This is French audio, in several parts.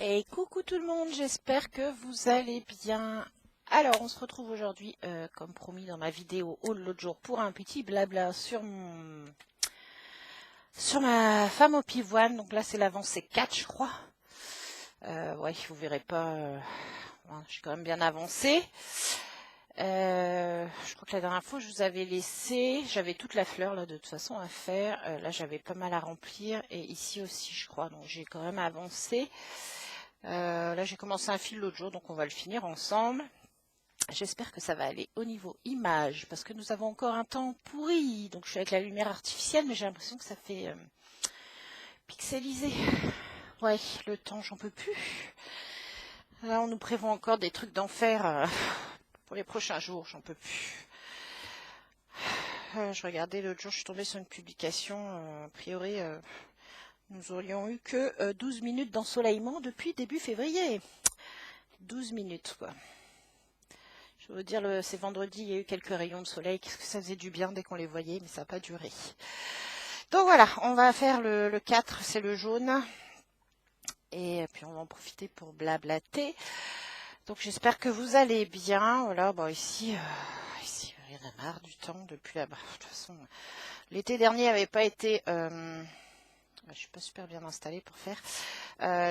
Et coucou tout le monde, j'espère que vous allez bien. Alors, on se retrouve aujourd'hui, comme promis dans ma vidéo haul l'autre jour, pour un petit blabla sur ma femme au pivoine. Donc là, c'est l'avancée 4, je crois. Ouais, vous verrez pas, j'ai quand même bien avancé. Je crois que la dernière fois, je vous avais laissé, j'avais toute la fleur là de toute façon à faire. Là, j'avais pas mal à remplir et ici aussi, je crois. Donc, j'ai quand même avancé. Là, j'ai commencé un fil l'autre jour, donc on va le finir ensemble. J'espère que ça va aller au niveau image, parce que nous avons encore un temps pourri. Donc, je suis avec la lumière artificielle, mais j'ai l'impression que ça fait pixelisé. Ouais, le temps, j'en peux plus. Là, on nous prévoit encore des trucs d'enfer pour les prochains jours, j'en peux plus. Je regardais l'autre jour, je suis tombée sur une publication, a priori, nous aurions eu que 12 minutes d'ensoleillement depuis début février. 12 minutes, quoi. Je veux dire, c'est vendredi, il y a eu quelques rayons de soleil. Qu'est-ce que ça faisait du bien dès qu'on les voyait, mais ça n'a pas duré. Donc voilà, on va faire le 4, c'est le jaune. Et puis on va en profiter pour blablater. Donc j'espère que vous allez bien. Voilà, bon ici, il y en a marre du temps depuis là-bas. De toute façon, l'été dernier n'avait pas été... je suis pas super bien installée pour faire.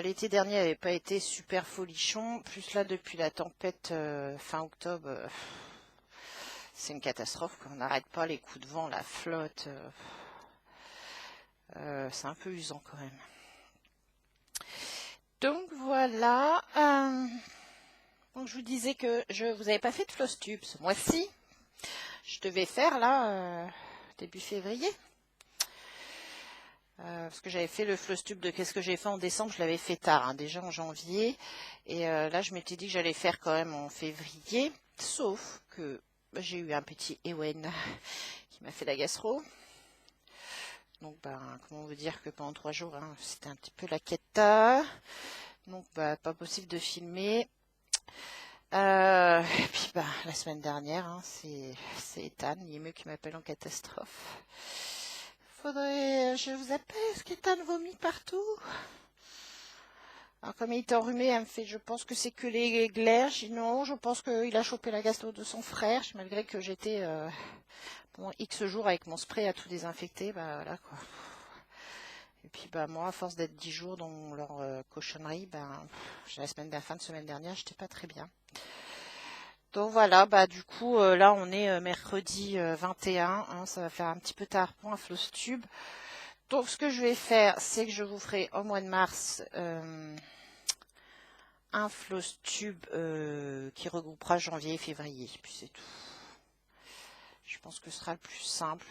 L'été dernier n'avait pas été super folichon. Plus là, depuis la tempête fin octobre, c'est une catastrophe. On n'arrête pas les coups de vent, la flotte. C'est un peu usant quand même. Donc voilà. Donc je vous disais que je vous avais pas fait de floss tube ce mois-ci. Je devais faire là début février. Parce que j'avais fait le floss tube de qu'est-ce que j'ai fait en décembre, je l'avais fait tard, hein, déjà en janvier. Et là, je m'étais dit que j'allais faire quand même en février. Sauf que j'ai eu un petit Ewen qui m'a fait la gastro. Donc, comment vous dire que pendant 3 jours, hein, c'était un petit peu la quête. Donc, pas possible de filmer. Et puis, la semaine dernière, hein, c'est Ethan, Yémeu qui m'appelle en catastrophe. Je vous appelle, est-ce qu'Ethan vomit partout? Alors, comme il est enrhumé, elle me fait, je pense que c'est que les glaires. Je dis non, je pense qu'il a chopé la gastro de son frère, malgré que j'étais pendant X jours avec mon spray à tout désinfecter, voilà quoi. Et puis moi, à force d'être 10 jours dans leur cochonnerie, la fin de semaine dernière, j'étais pas très bien. Donc voilà, du coup, là on est mercredi 21, hein, ça va faire un petit peu tard pour un floss tube. Donc ce que je vais faire, c'est que je vous ferai au mois de mars un floss tube qui regroupera janvier et février, puis c'est tout. Je pense que ce sera le plus simple.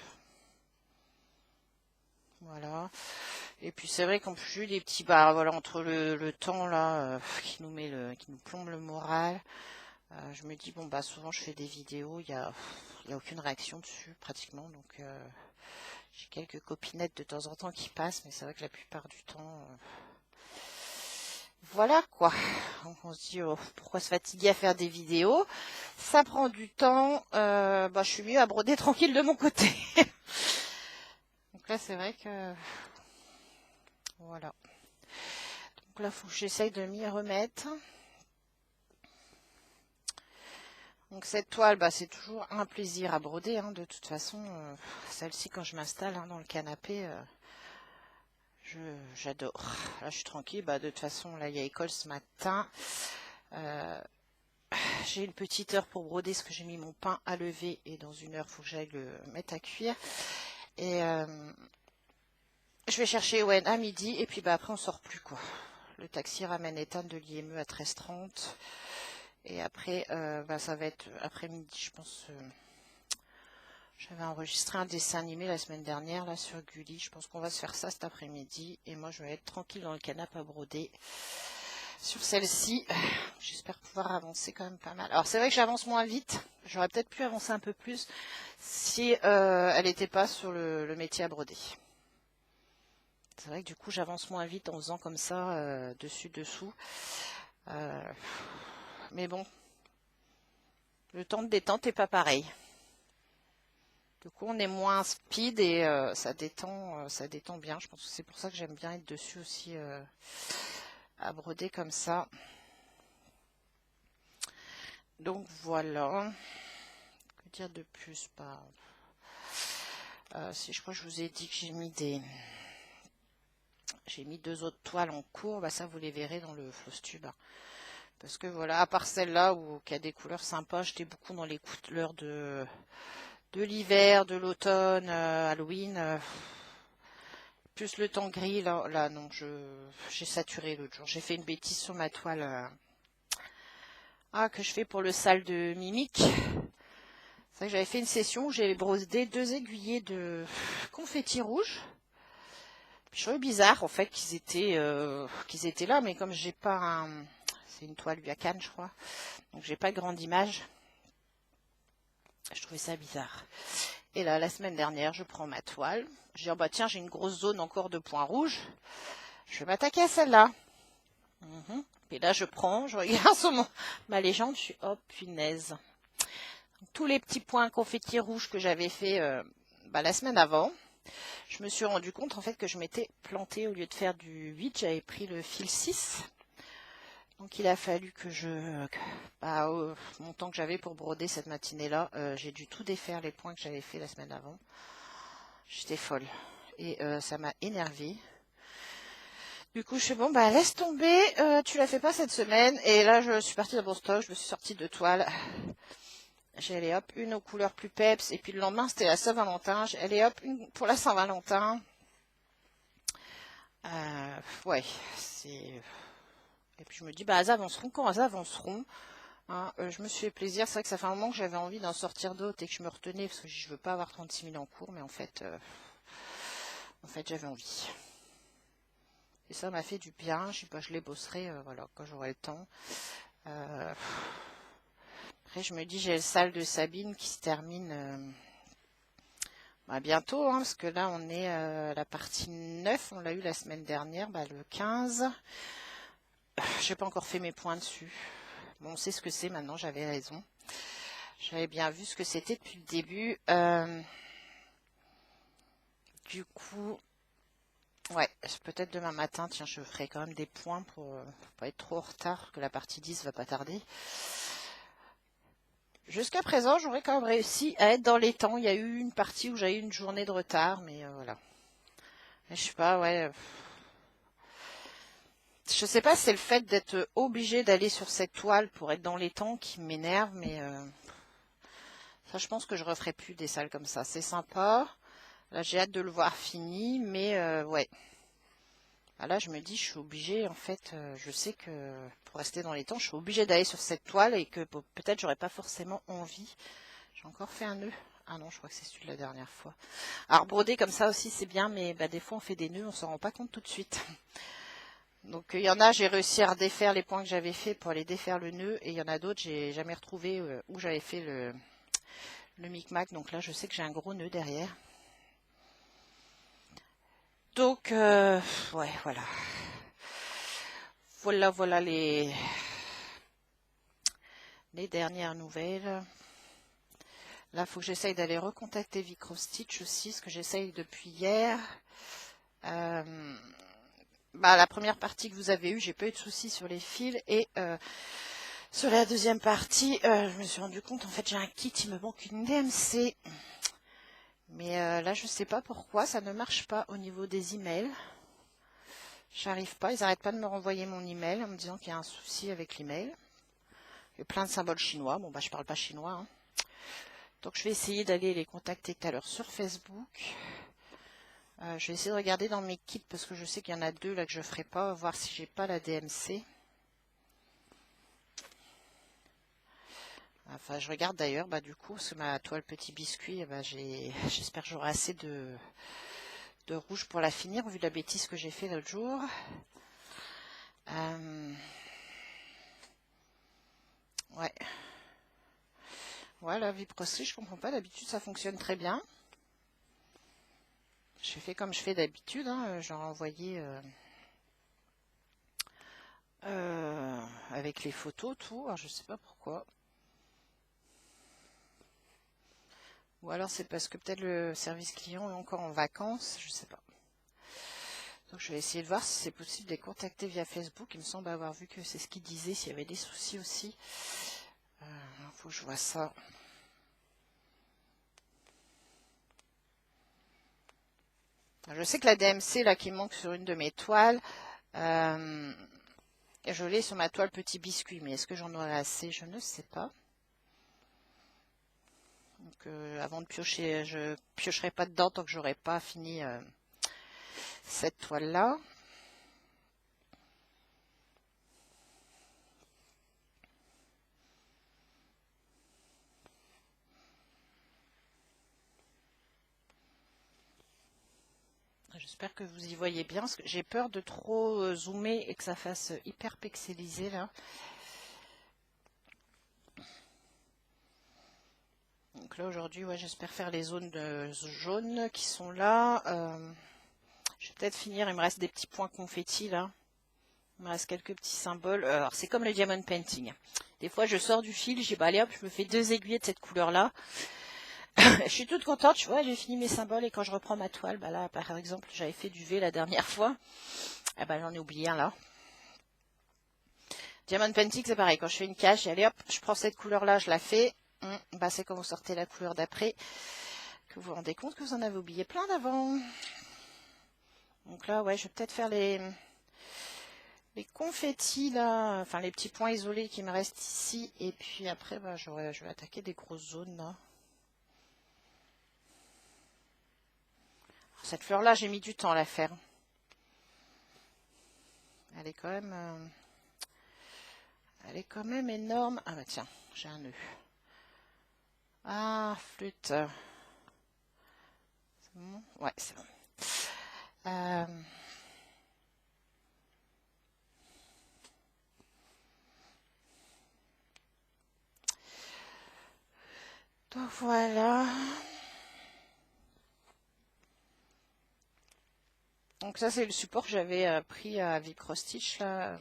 Voilà. Et puis c'est vrai qu'en plus j'ai eu des petits voilà, entre le temps là qui nous plombe le moral. Je me dis souvent je fais des vidéos, il y a aucune réaction dessus pratiquement, donc j'ai quelques copinettes de temps en temps qui passent, mais c'est vrai que la plupart du temps voilà quoi. Donc on se dit pourquoi se fatiguer à faire des vidéos, ça prend du temps, je suis mieux à broder tranquille de mon côté. Donc là c'est vrai que voilà. Donc là il faut que j'essaye de m'y remettre. Donc cette toile, c'est toujours un plaisir à broder, hein, de toute façon. Celle-ci, quand je m'installe dans le canapé, j'adore. Là, je suis tranquille. De toute façon, là, il y a école ce matin. J'ai une petite heure pour broder parce que j'ai mis mon pain à lever et dans 1 heure, il faut que j'aille le mettre à cuire. Et je vais chercher Owen à midi et puis après, on sort plus, quoi. Le taxi ramène Ethan de l'IME à 13h30. Et après, ça va être après-midi, je pense. J'avais enregistré un dessin animé la semaine dernière là sur Gulli. Je pense qu'on va se faire ça cet après-midi. Et moi, je vais être tranquille dans le canapé à broder sur celle-ci. J'espère pouvoir avancer quand même pas mal. Alors, c'est vrai que j'avance moins vite. J'aurais peut-être pu avancer un peu plus si elle n'était pas sur le métier à broder. C'est vrai que du coup, j'avance moins vite en faisant comme ça, dessus-dessous. Mais bon, le temps de détente n'est pas pareil. Du coup, on est moins speed et ça détend bien. Je pense que c'est pour ça que j'aime bien être dessus aussi à broder comme ça. Donc voilà. Que dire de plus? Si je crois que je vous ai dit que j'ai mis 2 autres toiles en cours, bah ça vous les verrez dans le Flosstube. Parce que voilà, à part celle-là qui a des couleurs sympas, j'étais beaucoup dans les couleurs de l'hiver, de l'automne, Halloween. Plus le temps gris, là non, j'ai saturé l'autre jour. J'ai fait une bêtise sur ma toile que je fais pour le salle de Mimique. C'est vrai que j'avais fait une session où j'avais brodé 2 aiguillés de confetti rouge. Je trouvais bizarre en fait qu'ils étaient là, mais comme j'ai pas c'est une toile lui à Cannes, je crois, donc j'ai pas de grande image. Je trouvais ça bizarre. Et là, la semaine dernière, je prends ma toile. Je dis, oh bah tiens, j'ai une grosse zone encore de points rouges. Je vais m'attaquer à celle-là. Et là, je regarde sur ma légende, je suis, oh punaise. Tous les petits points confetti rouges que j'avais fait la semaine avant, je me suis rendu compte en fait que je m'étais plantée. Au lieu de faire du 8, j'avais pris le fil 6. Donc il a fallu que mon temps que j'avais pour broder cette matinée-là, j'ai dû tout défaire les points que j'avais fait la semaine avant. J'étais folle. Et ça m'a énervée. Du coup, je fais bon, laisse tomber, tu la fais pas cette semaine. Et là, je suis partie dans mon stock, je me suis sortie de toile. J'ai allé hop, une aux couleurs plus peps. Et puis le lendemain, c'était la Saint-Valentin. J'ai allé hop, une pour la Saint-Valentin. Ouais, c'est... Et puis je me dis, elles avanceront quand elles avanceront. Hein, je me suis fait plaisir. C'est vrai que ça fait un moment que j'avais envie d'en sortir d'autres et que je me retenais parce que je veux pas avoir 36 000 en cours. Mais en fait j'avais envie. Et ça m'a fait du bien. Je sais pas, je les bosserai voilà, quand j'aurai le temps. Après, je me dis, j'ai le salle de Sabine qui se termine bientôt. Parce que là, on est à la partie 9. On l'a eu la semaine dernière, le 15. Je n'ai pas encore fait mes points dessus. Bon, on sait ce que c'est maintenant, j'avais raison. J'avais bien vu ce que c'était depuis le début. Du coup, ouais, peut-être demain matin, tiens, je ferai quand même des points pour pas être trop en retard, que la partie 10 va pas tarder. Jusqu'à présent, j'aurais quand même réussi à être dans les temps. Il y a eu une partie où j'ai eu une journée de retard, mais voilà. Mais je sais pas, ouais. Je sais pas si c'est le fait d'être obligé d'aller sur cette toile pour être dans les temps qui m'énerve, mais ça, je pense que je referai plus des salles comme ça. C'est sympa. Là, j'ai hâte de le voir fini, mais ouais. Là, je me dis, je suis obligée, en fait, je sais que pour rester dans les temps, je suis obligée d'aller sur cette toile et que peut-être j'aurais pas forcément envie. J'ai encore fait un nœud. Ah non, je crois que c'est celui de la dernière fois. Alors, broder comme ça aussi, c'est bien, mais des fois, on fait des nœuds, on s'en rend pas compte tout de suite. Donc, il y en a, j'ai réussi à redéfaire les points que j'avais fait pour aller défaire le nœud, et il y en a d'autres, j'ai jamais retrouvé où j'avais fait le micmac. Donc là, je sais que j'ai un gros nœud derrière. Donc, ouais, voilà. Voilà les dernières nouvelles. Là, il faut que j'essaye d'aller recontacter Vicrostitch aussi, ce que j'essaye depuis hier. La première partie que vous avez eue, j'ai pas eu de soucis sur les fils. Et sur la deuxième partie, je me suis rendu compte, en fait, j'ai un kit, il me manque une DMC. Mais là, je sais pas pourquoi, ça ne marche pas au niveau des emails. J'arrive pas, ils n'arrêtent pas de me renvoyer mon email en me disant qu'il y a un souci avec l'email. Il y a plein de symboles chinois. Bon, je parle pas chinois. Hein. Donc, je vais essayer d'aller les contacter tout à l'heure sur Facebook. Je vais essayer de regarder dans mes kits parce que je sais qu'il y en a 2 là que je ferai pas, voir si j'ai pas la DMC. Enfin, je regarde d'ailleurs, du coup, parce que ma toile petit biscuit, j'espère que j'aurai assez de rouge pour la finir, vu la bêtise que j'ai fait l'autre jour. Ouais. Voilà, Viprostitch, je comprends pas, d'habitude ça fonctionne très bien. J'ai fait comme je fais d'habitude, hein, j'en ai envoyé avec les photos, tout, alors je sais pas pourquoi. Ou alors c'est parce que peut-être le service client est encore en vacances, je sais pas. Donc je vais essayer de voir si c'est possible de les contacter via Facebook. Il me semble avoir vu que c'est ce qu'il disait, s'il y avait des soucis aussi. Faut que je vois ça. Je sais que la DMC là qui manque sur une de mes toiles, je l'ai sur ma toile petit biscuit, mais est-ce que j'en aurai assez? Je ne sais pas. Donc avant de piocher, je piocherai pas dedans tant que j'aurai pas fini cette toile là. J'espère que vous y voyez bien, parce que j'ai peur de trop zoomer et que ça fasse hyper pixelisé là. Donc là aujourd'hui, ouais, j'espère faire les zones jaunes qui sont là. Je vais peut-être finir, il me reste des petits points confettis là. Il me reste quelques petits symboles. Alors c'est comme le diamond painting. Des fois je sors du fil, j'ai bah allez hop, je me fais 2 aiguilles de cette couleur là. Je suis toute contente, tu vois, j'ai fini mes symboles et quand je reprends ma toile, bah là par exemple j'avais fait du V la dernière fois. Ah bah j'en ai oublié un là. Diamond painting c'est pareil, quand je fais une cage, allez hop, je prends cette couleur là, je la fais. Bah c'est quand vous sortez la couleur d'après que vous vous rendez compte que vous en avez oublié plein d'avant. Donc là ouais, je vais peut-être faire les confettis là, enfin les petits points isolés qui me restent ici, et puis après bah, je vais attaquer des grosses zones là. Cette fleur là j'ai mis du temps à la faire. Elle est quand même énorme. Ah bah tiens, j'ai un nœud. Ah, flûte. C'est bon? Ouais, c'est bon. Donc voilà. Donc ça c'est le support que j'avais pris à Vic Stitch là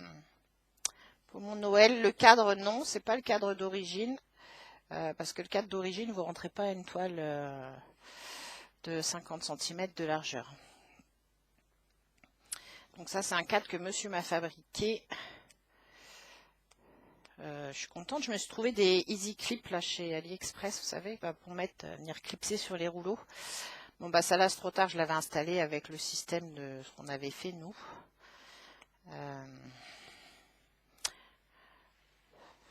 pour mon Noël. Le cadre non, c'est pas le cadre d'origine parce que le cadre d'origine vous rentrez pas à une toile de 50 cm de largeur. Donc ça c'est un cadre que monsieur m'a fabriqué. Je suis contente, je me suis trouvé des Easy Clips là chez AliExpress, vous savez, pour venir clipser sur les rouleaux. Bon bah ça là c'est trop tard, je l'avais installé avec le système de ce qu'on avait fait nous.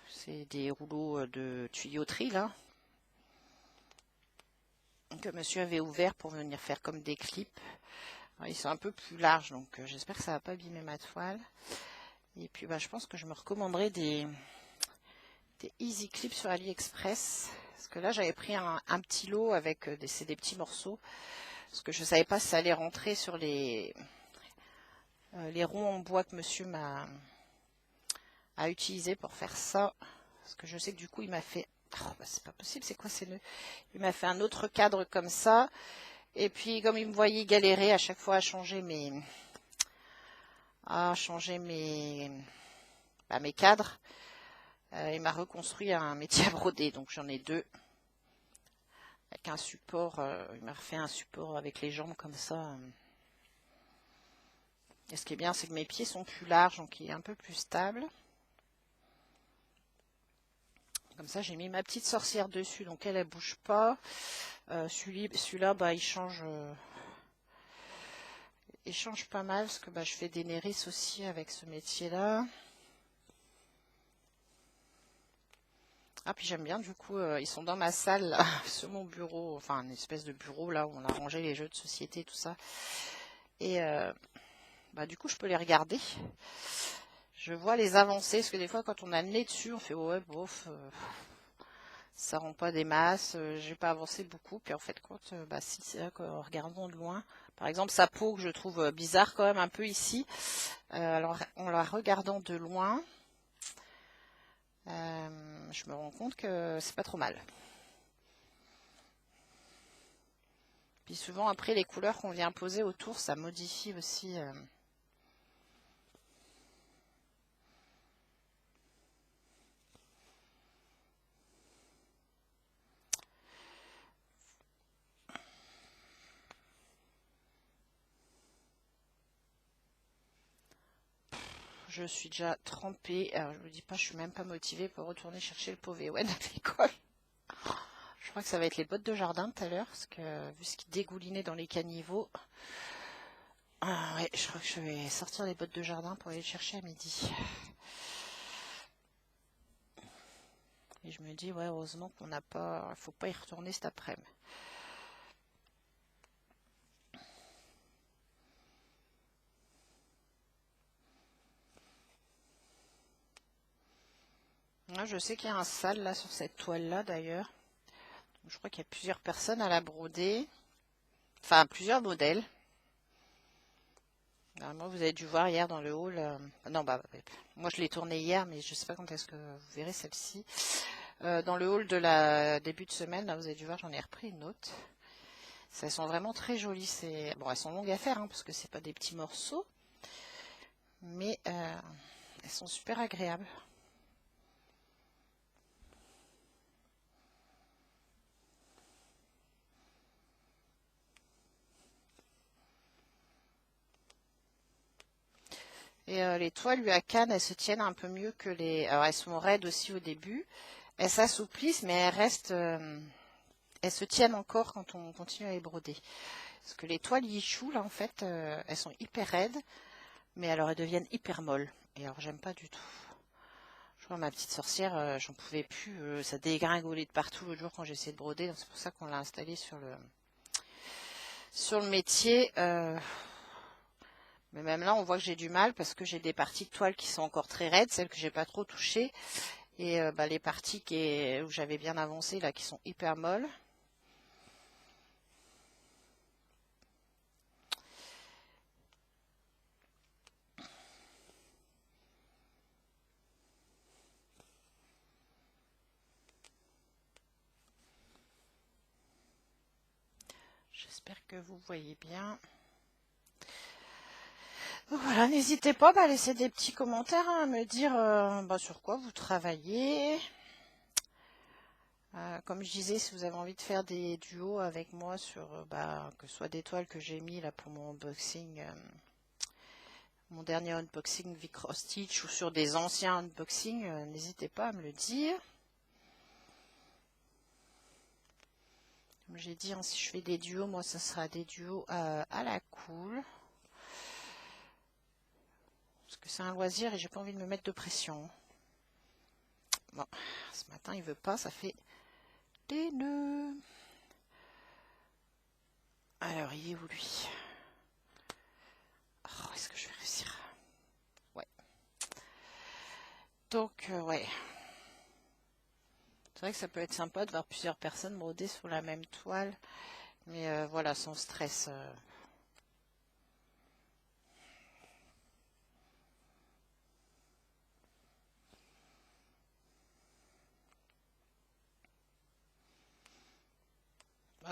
C'est des rouleaux de tuyauterie là que monsieur avait ouvert pour venir faire comme des clips. Alors, ils sont un peu plus larges, donc j'espère que ça va pas abîmer ma toile. Et puis bah je pense que je me recommanderai des Easy Clips sur AliExpress. Parce que là j'avais pris un petit lot avec des petits morceaux. Parce que je ne savais pas si ça allait rentrer sur les ronds en bois que monsieur a utilisé pour faire ça. Parce que je sais que du coup il m'a fait... Oh, bah, c'est pas possible, c'est quoi ces nœuds? Il m'a fait un autre cadre comme ça. Et puis comme il me voyait galérer à chaque fois à changer mes cadres, il m'a reconstruit un métier à broder. Donc j'en ai 2. Avec un support, il m'a refait un support avec les jambes comme ça. Et ce qui est bien, c'est que mes pieds sont plus larges, donc il est un peu plus stable. Comme ça, j'ai mis ma petite sorcière dessus, donc elle bouge pas. Celui-là, bah, il change pas mal, parce que bah, je fais des nérisses aussi avec ce métier-là. Ah, puis j'aime bien, du coup, ils sont dans ma salle, là, sur mon bureau, enfin, une espèce de bureau, là, où on a rangé les jeux de société, tout ça. Et bah, du coup, je peux les regarder. Je vois les avancées, parce que des fois, quand on a le nez dessus, on fait, ouais, bof, ça rend pas des masses, j'ai pas avancé beaucoup. Puis en fait, bah, si, c'est là qu'en regardant de loin, par exemple, sa peau, que je trouve bizarre quand même un peu ici, alors en la regardant de loin, je me rends compte que c'est pas trop mal. Puis souvent, après, les couleurs qu'on vient poser autour, ça modifie aussi. je suis déjà trempée. Alors, je vous dis pas, je suis même pas motivée pour retourner chercher le pauvre Ewen à l'école. Je crois que ça va être les bottes de jardin tout à l'heure, parce que vu ce qui dégoulinait dans les caniveaux. Ah ouais, je crois que je vais sortir les bottes de jardin pour aller le chercher à midi. Et je me dis, ouais, heureusement qu'on n'a pas... Il faut pas y retourner cet après-midi. Ah, je sais qu'il y a un sale là sur cette toile-là d'ailleurs. Je crois qu'il y a plusieurs personnes à la broder. Enfin, plusieurs modèles. Moi, vous avez dû voir hier dans le hall. Non, moi je l'ai tournée hier, mais je ne sais pas quand est-ce que vous verrez celle-ci. Dans le hall de la début de semaine, là, vous avez dû voir, j'en ai repris une autre. Elles sont vraiment très jolies. Bon, elles sont longues à faire, hein, parce que c'est pas des petits morceaux, mais elles sont super agréables. Et les toiles UACAN, elles se tiennent un peu mieux que les... Alors, elles sont raides aussi au début. Elles s'assouplissent, mais elles restent... elles se tiennent encore quand on continue à les broder. Parce que les toiles Yichou, là, en fait, elles sont hyper raides, mais alors elles deviennent hyper molles. Et alors, j'aime pas du tout. Je vois ma petite sorcière, j'en pouvais plus. Ça dégringolait de partout l'autre jour quand j'ai essayé de broder. C'est pour ça qu'on l'a installé sur le métier. Mais même là, on voit que j'ai du mal parce que j'ai des parties de toile qui sont encore très raides, celles que j'ai pas trop touchées. Et les parties où j'avais bien avancé, là, qui sont hyper molles. J'espère que vous voyez bien. Voilà, n'hésitez pas à laisser des petits commentaires, à me dire sur quoi vous travaillez. Comme je disais, si vous avez envie de faire des duos avec moi sur que ce soit des toiles que j'ai mis là pour mon unboxing, mon dernier unboxing V-Cross Stitch, ou sur des anciens unboxings, n'hésitez pas à me le dire. Comme j'ai dit, si je fais des duos, moi ça sera des duos à la cool. Parce que c'est un loisir et j'ai pas envie de me mettre de pression. Bon, ce matin il veut pas, ça fait des nœuds. Alors, il est où lui? Oh, est-ce que je vais réussir? Ouais. Donc, ouais. C'est vrai que ça peut être sympa de voir plusieurs personnes broder sur la même toile. Mais voilà, sans stress.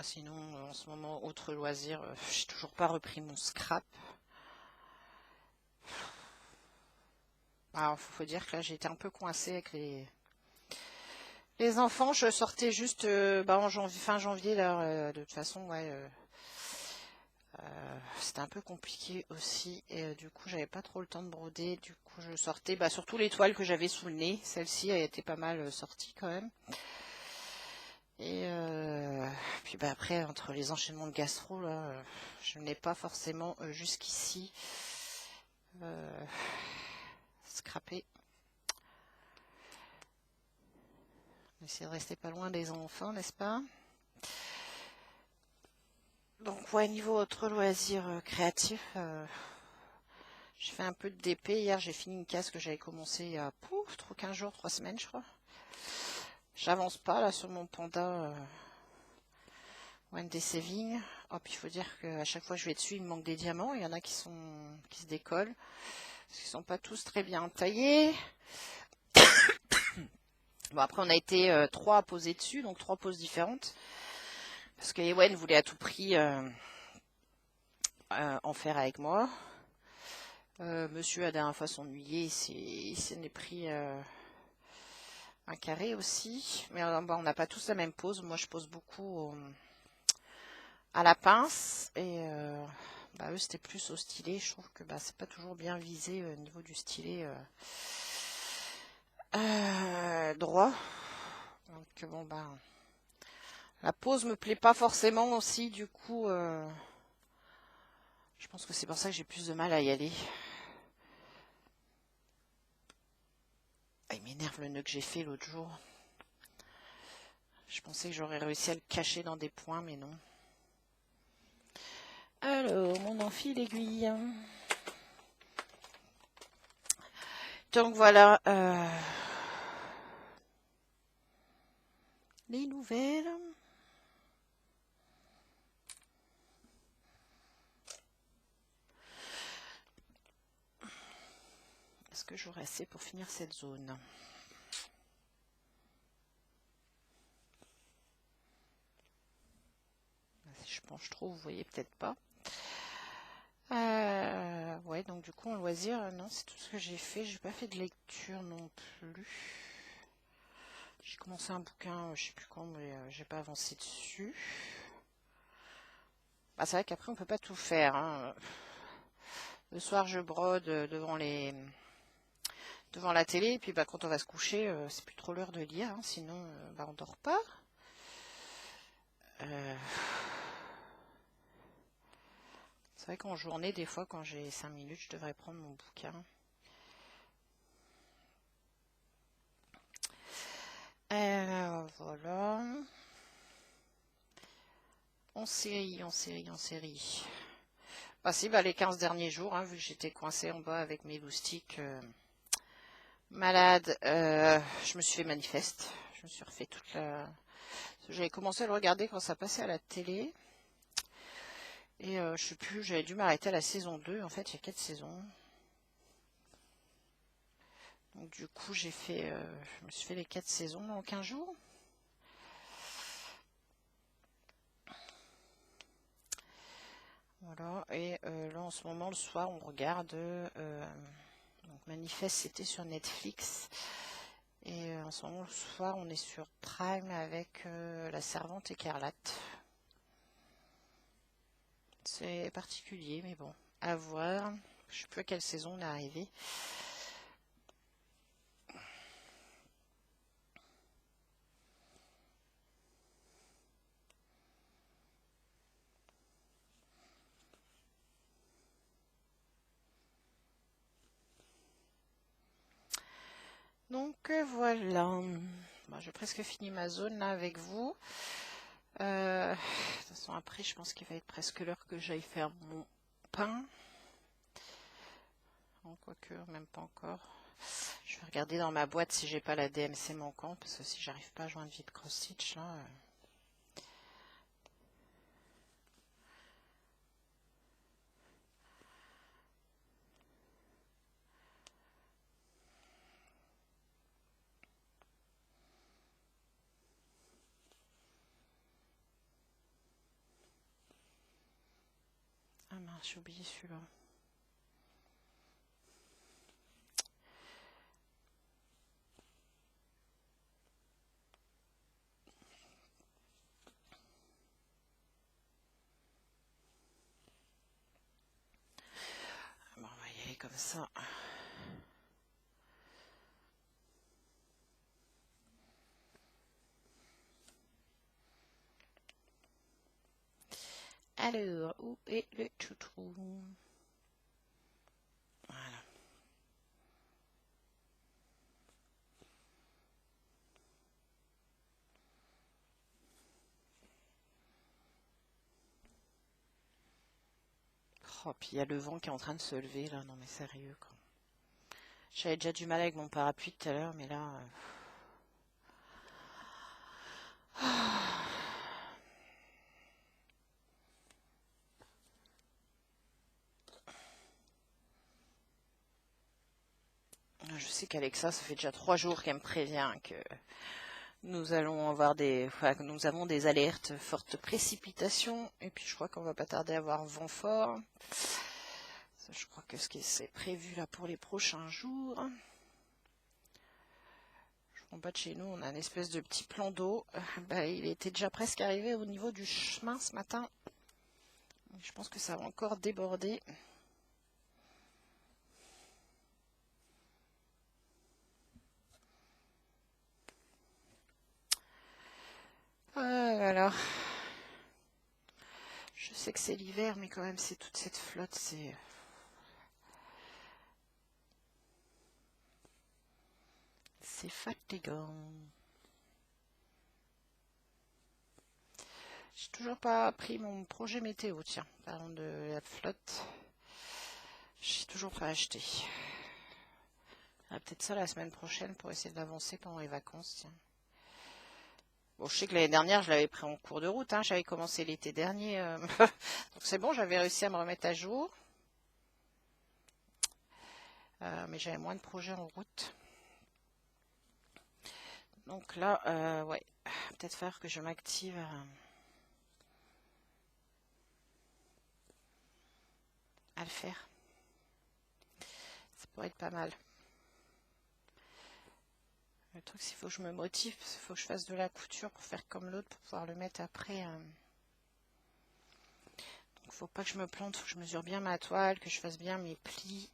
Sinon, en ce moment, autre loisir, j'ai toujours pas repris mon scrap. Alors, faut dire que là, j'ai été un peu coincée avec les enfants. Je sortais juste en fin janvier, là, de toute façon, ouais. C'était un peu compliqué aussi. Et du coup, j'avais pas trop le temps de broder. Du coup, je sortais surtout les toiles que j'avais sous le nez. Celle-ci a été pas mal sortie quand même. Et puis après, entre les enchaînements de gastro, là, je n'ai pas forcément jusqu'ici scrappé. On essaie de rester pas loin des enfants, n'est-ce pas? Donc ouais, niveau autre loisir créatif, j'ai fait un peu de DP. Hier, j'ai fini une case que j'avais commencé il y a 15 jours, 3 semaines, je crois. J'avance pas là sur mon panda One Day Saving. Puis il faut dire qu'à chaque fois que je vais dessus, il me manque des diamants. Il y en a qui se décollent. Parce qu'ils sont pas tous très bien taillés. Bon, après, on a été 3 à poser dessus, donc 3 poses différentes. Parce que Ewen voulait à tout prix en faire avec moi. Monsieur, la dernière fois, s'ennuyait. Il s'en est pris un carré aussi. Mais on n'a pas tous la même pose. Moi, je pose beaucoup à la pince. Et bah, eux c'était plus au stylet. Je trouve que bah, c'est pas toujours bien visé au niveau du stylet droit. Donc bon bah la pose me plaît pas forcément aussi, du coup je pense que c'est pour ça que j'ai plus de mal à y aller. Ah, il m'énerve le nœud que j'ai fait l'autre jour. Je pensais que j'aurais réussi à le cacher dans des points, mais non. Alors, on enfile l'aiguille. Donc voilà. Les nouvelles. Est-ce que j'aurai assez pour finir cette zone? Si je penche trop, vous voyez peut-être pas. Ouais, donc du coup, en loisir, non, c'est tout ce que j'ai fait. J'ai pas fait de lecture non plus. J'ai commencé un bouquin, je sais plus quand, mais j'ai pas avancé dessus. Bah, c'est vrai qu'après, on peut pas tout faire. Hein. Le soir, je brode devant la télé, et puis bah, quand on va se coucher, c'est plus trop l'heure de lire, hein, sinon bah, on dort pas. C'est vrai qu'en journée, des fois, quand j'ai 5 minutes, je devrais prendre mon bouquin. Voilà. En série. Bah si, bah les 15 derniers jours, hein, vu que j'étais coincée en bas avec mes loustiques malades, je me suis fait manifeste. Je me suis refait toute la... J'avais commencé à le regarder quand ça passait à la télé. Et je sais plus, j'avais dû m'arrêter à la saison 2. En fait, il y a 4 saisons. Donc du coup, je me suis fait les 4 saisons en 15 jours. Voilà, et là en ce moment, le soir, on regarde donc Manifeste, c'était sur Netflix. Et en ce moment, le soir, on est sur Prime avec La Servante écarlate. C'est particulier, mais bon, à voir. Je sais plus à quelle saison on est arrivé. Donc voilà. Bon, j'ai presque fini ma zone là avec vous. De toute façon, après, je pense qu'il va être presque l'heure que j'aille faire mon pain. Quoique, même pas encore. Je vais regarder dans ma boîte si j'ai pas la DMC manquante, parce que si j'arrive pas à joindre vite cross stitch là. Ah mince, j'ai oublié celui-là. Bon, on va y aller comme ça. Alors, où est le chouchou? Voilà. Oh, puis il y a le vent qui est en train de se lever là. Non mais sérieux quoi. J'avais déjà du mal avec mon parapluie tout à l'heure, mais là... Je sais qu'Alexa, ça fait déjà 3 jours qu'elle me prévient que nous allons avoir que nous avons des alertes fortes précipitations. Et puis je crois qu'on va pas tarder à avoir vent fort. Ça, je crois que c'est prévu là pour les prochains jours. En bas de chez nous, on a une espèce de petit plan d'eau. Il était déjà presque arrivé au niveau du chemin ce matin. Je pense que ça va encore déborder. Ah là là. Je sais que c'est l'hiver, mais quand même, c'est toute cette flotte, c'est fatigant. J'ai toujours pas pris mon projet météo, tiens, parlant de la flotte. J'ai toujours pas acheté. Peut-être ça la semaine prochaine pour essayer de l'avancer pendant les vacances, tiens. Bon, je sais que l'année dernière, je l'avais pris en cours de route, hein, j'avais commencé l'été dernier. Donc c'est bon, j'avais réussi à me remettre à jour. Mais j'avais moins de projets en route. Donc là, ouais, peut-être faire que je m'active à le faire. Ça pourrait être pas mal. Le truc, c'est qu'il faut que je me motive, il faut que je fasse de la couture pour faire comme l'autre, pour pouvoir le mettre après. Donc, faut pas que je me plante, faut que je mesure bien ma toile, que je fasse bien mes plis.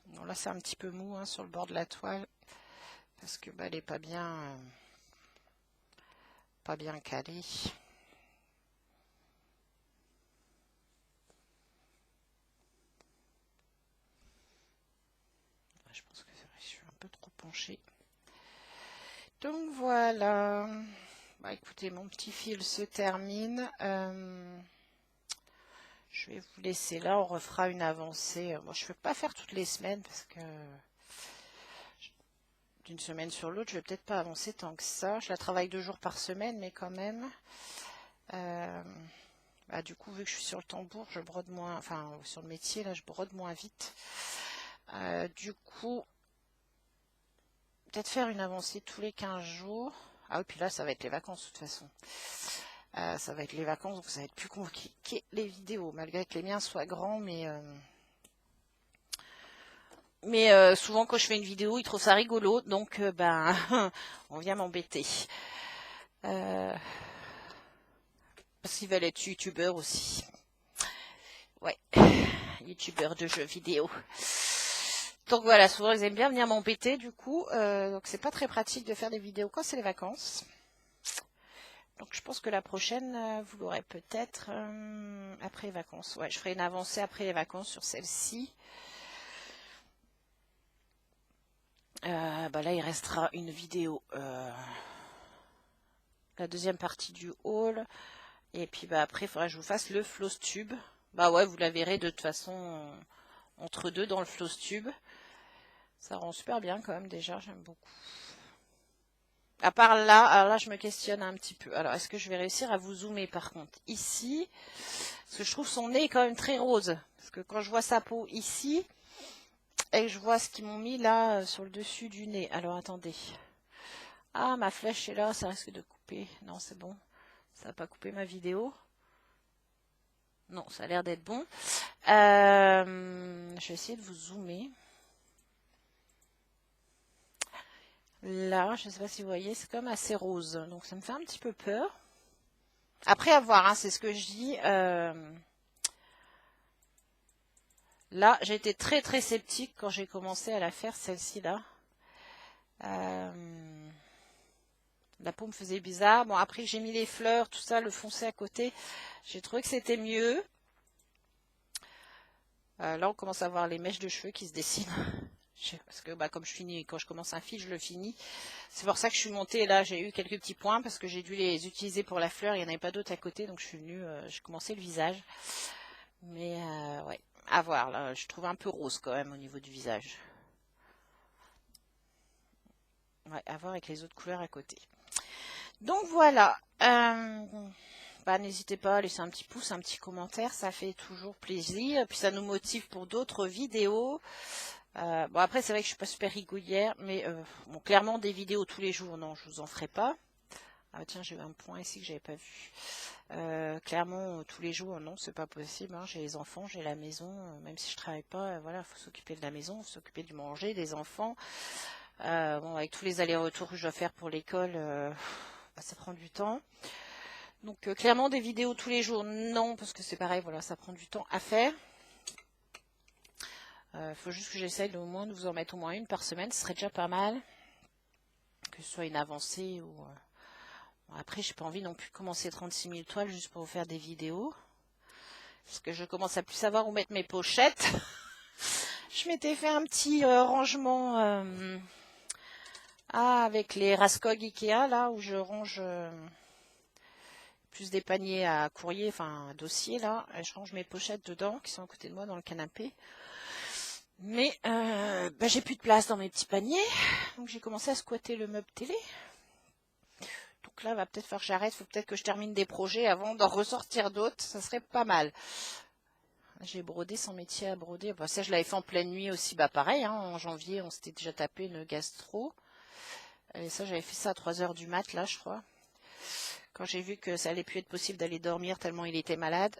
Bon, là, c'est un petit peu mou hein, sur le bord de la toile, parce que bah, elle est pas bien calée. Je pense que je suis un peu trop penchée. Donc voilà. Bah, écoutez, mon petit fil se termine. Je vais vous laisser là, on refera une avancée. Moi, je ne vais pas faire toutes les semaines parce que d'une semaine sur l'autre, je vais peut-être pas avancer tant que ça. Je la travaille 2 jours par semaine, mais quand même. Bah, du coup, vu que je suis sur le tambour, je brode moins, enfin sur le métier, là, je brode moins vite. Du coup, peut-être faire une avancée tous les 15 jours. Ah oui, puis là, ça va être les vacances de toute façon. Ça va être les vacances, donc ça va être plus compliqué les vidéos, malgré que les miens soient grands, mais souvent quand je fais une vidéo, ils trouvent ça rigolo, donc ben on vient m'embêter. Parce qu'ils veulent être youtubeurs aussi. Ouais, youtubeurs de jeux vidéo. Donc voilà, souvent ils aiment bien venir m'embêter du coup, donc c'est pas très pratique de faire des vidéos quand c'est les vacances. Donc je pense que la prochaine, vous l'aurez peut-être après les vacances. Ouais, je ferai une avancée après les vacances sur celle-ci. Bah là, il restera une vidéo. La deuxième partie du haul. Et puis bah après, il faudra que je vous fasse le floss tube. Bah ouais, vous la verrez de toute façon entre deux dans le floss tube. Ça rend super bien quand même déjà, j'aime beaucoup. À part là, alors là je me questionne un petit peu. Alors est-ce que je vais réussir à vous zoomer par contre ici? Parce que je trouve son nez quand même très rose. Parce que quand je vois sa peau ici, et que je vois ce qu'ils m'ont mis là sur le dessus du nez. Alors attendez. Ah, ma flèche est là, ça risque de couper. Non, c'est bon. Ça va pas couper ma vidéo. Non, ça a l'air d'être bon. Je vais essayer de vous zoomer. Là, je ne sais pas si vous voyez, c'est comme assez rose. Donc ça me fait un petit peu peur. Après à voir, hein, c'est ce que je dis. Là, j'ai été très très sceptique quand j'ai commencé à la faire, celle-ci là. La peau me faisait bizarre. Bon, après j'ai mis les fleurs, tout ça, le foncé à côté. J'ai trouvé que c'était mieux. Là, on commence à voir les mèches de cheveux qui se dessinent. Parce que bah, comme je finis, quand je commence un fil, je le finis. C'est pour ça que je suis montée. Là, j'ai eu quelques petits points parce que j'ai dû les utiliser pour la fleur. Il n'y en avait pas d'autres à côté, donc je suis venue. J'ai commencé le visage. Mais ouais, à voir. Là, je trouve un peu rose quand même au niveau du visage. Ouais, à voir avec les autres couleurs à côté. Donc voilà. Bah, n'hésitez pas à laisser un petit pouce, un petit commentaire, ça fait toujours plaisir. Puis ça nous motive pour d'autres vidéos. Bon après c'est vrai que je suis pas super régulière, mais bon, clairement des vidéos tous les jours, non, je vous en ferai pas. Ah tiens, j'ai eu un point ici que j'avais pas vu. Clairement, tous les jours, non, c'est pas possible. Hein. J'ai les enfants, j'ai la maison. Même si je travaille pas, voilà, faut s'occuper de la maison, faut s'occuper du manger, des enfants. Bon, avec tous les allers-retours que je dois faire pour l'école, bah, ça prend du temps. Donc clairement, des vidéos tous les jours, non, parce que c'est pareil, voilà, ça prend du temps à faire. Faut juste que j'essaye au moins de vous en mettre au moins une par semaine, ce serait déjà pas mal. Que ce soit une avancée ou... Après, j'ai pas envie non plus de commencer 36 000 toiles juste pour vous faire des vidéos. Parce que je commence à plus savoir où mettre mes pochettes. Je m'étais fait un petit rangement avec les Raskog Ikea, là, où je range plus des paniers à courrier, enfin, à dossier, là. Et je range mes pochettes dedans, qui sont à côté de moi dans le canapé. Mais bah, j'ai plus de place dans mes petits paniers. Donc j'ai commencé à squatter le meuble télé. Donc là, va peut-être falloir que j'arrête. Il faut peut-être que je termine des projets avant d'en ressortir d'autres. Ça serait pas mal. J'ai brodé son métier à broder. Bah, ça, je l'avais fait en pleine nuit aussi. Bah pareil, hein, en janvier, on s'était déjà tapé une gastro. Et ça, j'avais fait ça à 3h du mat, là, je crois. Quand j'ai vu que ça allait plus être possible d'aller dormir tellement il était malade.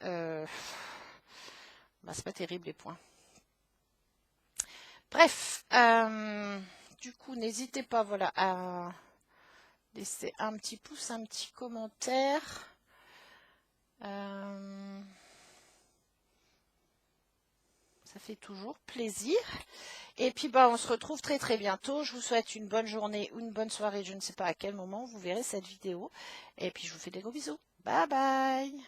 Bah, c'est pas terrible les points. Bref. Du coup, n'hésitez pas, voilà, à laisser un petit pouce, un petit commentaire. Ça fait toujours plaisir. Et puis bah on se retrouve très très bientôt. Je vous souhaite une bonne journée ou une bonne soirée. Je ne sais pas à quel moment vous verrez cette vidéo. Et puis je vous fais des gros bisous. Bye bye.